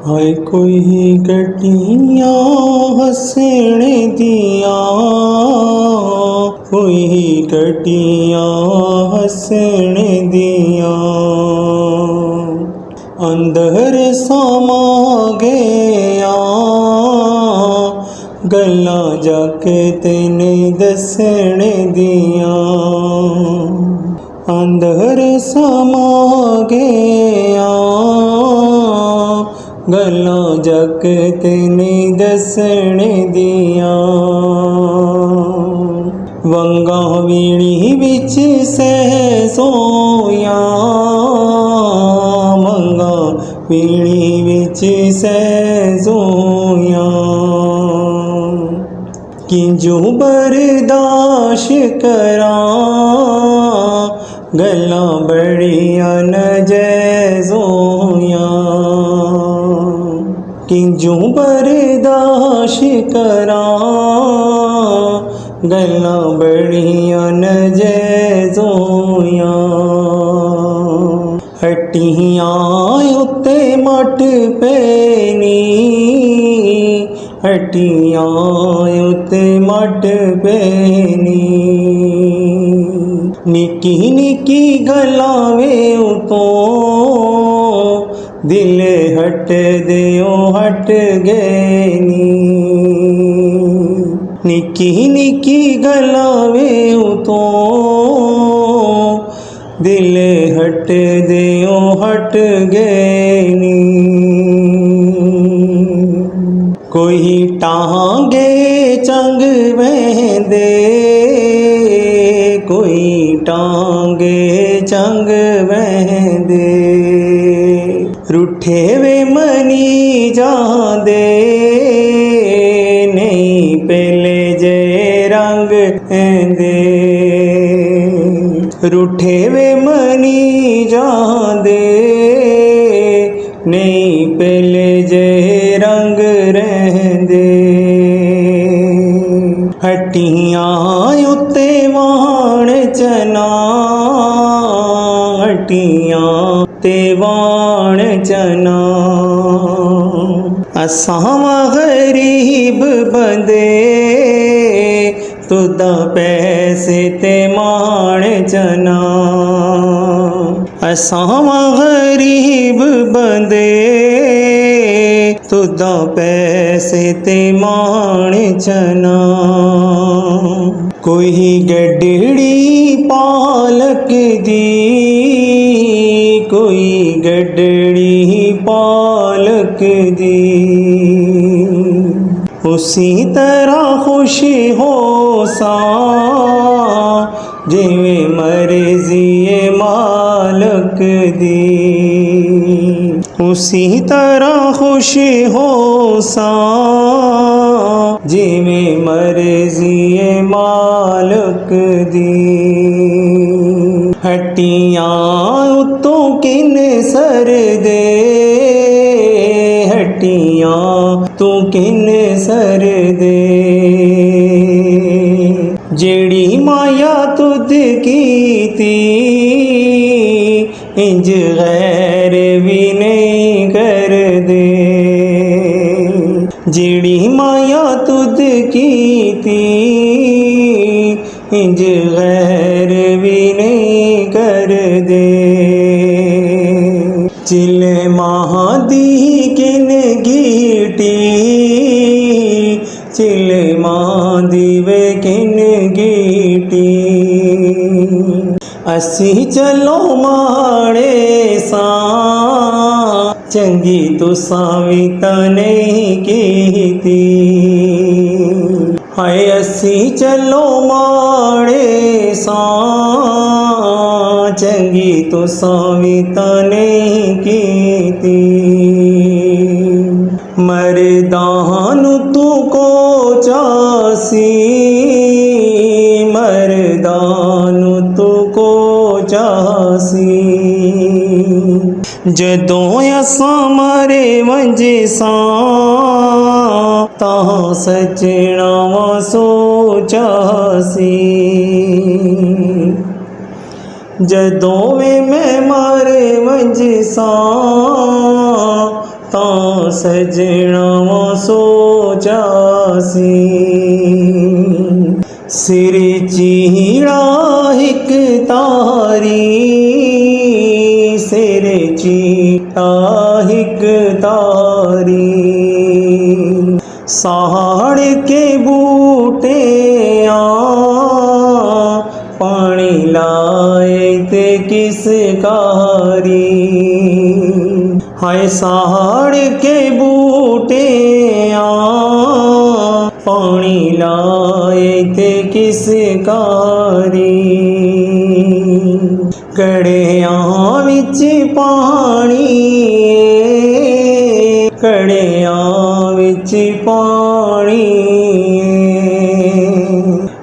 हाय कोई गड्डियां हसने दिया, कोई गड्डियां हसने दिया, अंदर समा गया गल्ला जाके तेने दसने दिया, अंदर समा गया गल्ला जाके तेने दसने दिया। वंगा वीणी विच सह सोया, वंगा वीणी विच सह सोया, किंजू बर्दाश करा गल्ला बड़िया नजैज़ोया, किंजू बर्दाश करा गल्ला बड़िया नजैज़ोया। हट्टियां उत्ते मट पैनी, हट्टियां उत्ते मट पैनी, निकी निकी गल्लां वे उतों दिल हट देओ हट गए नी, निकी निकी गल्लां वे उतों दिल हट देओ हट गए नी। कोई टांगे चंग बहंदे, कोई टांगे चंग बहंदे, रूठे वे मनी जांदे नहीं पहले जे रंग ऐंदे, रूठे वे मनी जांदे नहीं पहले जे रंग रहंदे। हट्टियां उत्ते वाण चना, हट्टियां ते वाण चना, असां गरीब बंदे तुदा पैसे ते माण चना, असां गरीब बंदे तुदा पैसे ते माण चना। कोई गड्डी पालक दी, कोई गड्डी पालक दी, उसी तरह खुश हो सा जिवें मर्जी मालक दी, उसी तरह खुश हो सा जिवें मर्जी मालक दी। हट्टियां उत्तों किन सर दे, हट्टियां तू किन सर दे, जेड़ी माया तुद कीती इंज गैर भी नहीं कर दे, जेड़ी माया तुद कीती इंज गैर भी नहीं कर दे। चिले महादी किन गीटी, चिले महादी वे किन गीटी, असी चलो माड़े सा चंगी तुसां भी तां नहीं कीती, हाय असी चलो माड़े सा चंगी तुसां भी तां नहीं कीती। मर्दां तू को चासी, मर्दां तू को चासी, जदों असां मरे वंजसा तां सजना वा सोचासी, जदों वे मैं मारे वंजसा तां सजना सो जासी। सिर चीड़ा हिक तारी, सिर चीड़ा हिक तारी। साड़ के बूटे पानी लाए ते किस कारी। हाय साड़ के बूटे पानी लाए ते किस कारी। कड़ियां विच पानी, कड़ियां विच पानी।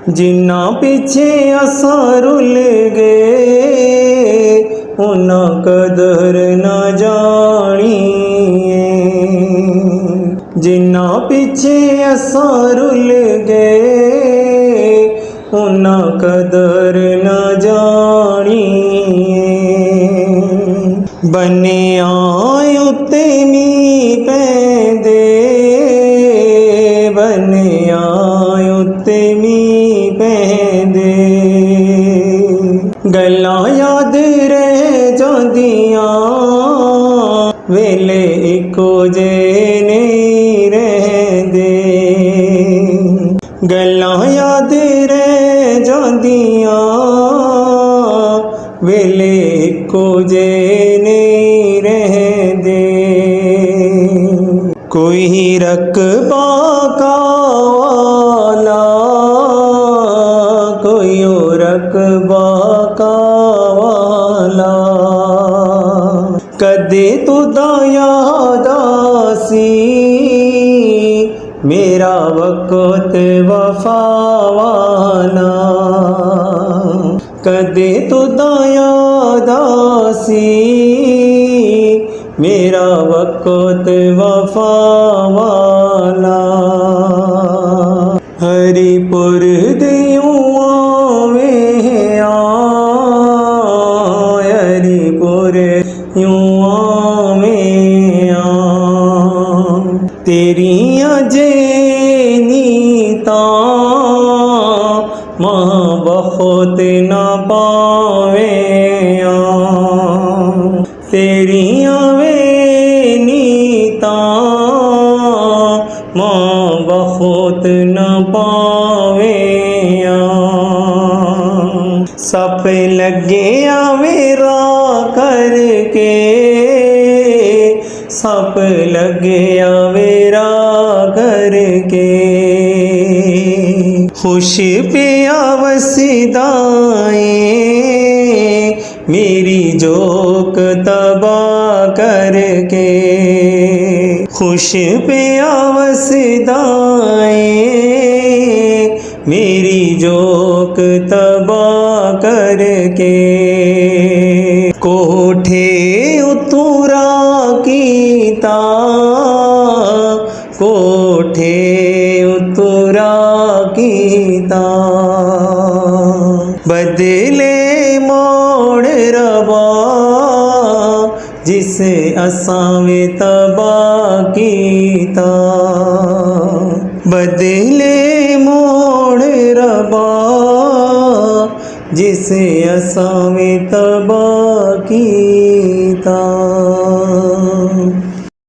जिन्ना पिछे असां रुल गए, उन्ना कदर न जानी। जिन्ना पिछे असां रुल गए, उन्ना कदर न जानी। बनिया उत्ते मीं पैंदे, बनिया उत्ते मीं पैंदे। गल्लां याद रह जांदियां, वेले इको जे नहीं रहंदे। गल्लां याद रह जांदियां, वेले इको जे नहीं रहंदे। कोई रकबा का वाला, कोई रकबा का वाला। कदे तुदा याद आसी, मेरा वक़्त वफा वाला। कदे तुदा याद आसी, मेरा वक़्त वफा वाला। हरिपुर दियों आवे हरिपुर यूं आवे तेरियां जे नीता मां बहुत न पावे। तेरियां वे नीता मां बहुत न पावे। सप लगे मेरा करके, सप लगे मेरा करके। खुश पिया वसदाए, मेरी जोक तबा करके। खुश पिया वसदाए, मेरी जोक तबा करके। कोठे उतरा कीता, कोठे उतरा कीता। बदले मोड़ रबा, जिस असां वे तबा कीता। बदले मोड़ रबा, जिस असां वे तबा कीता।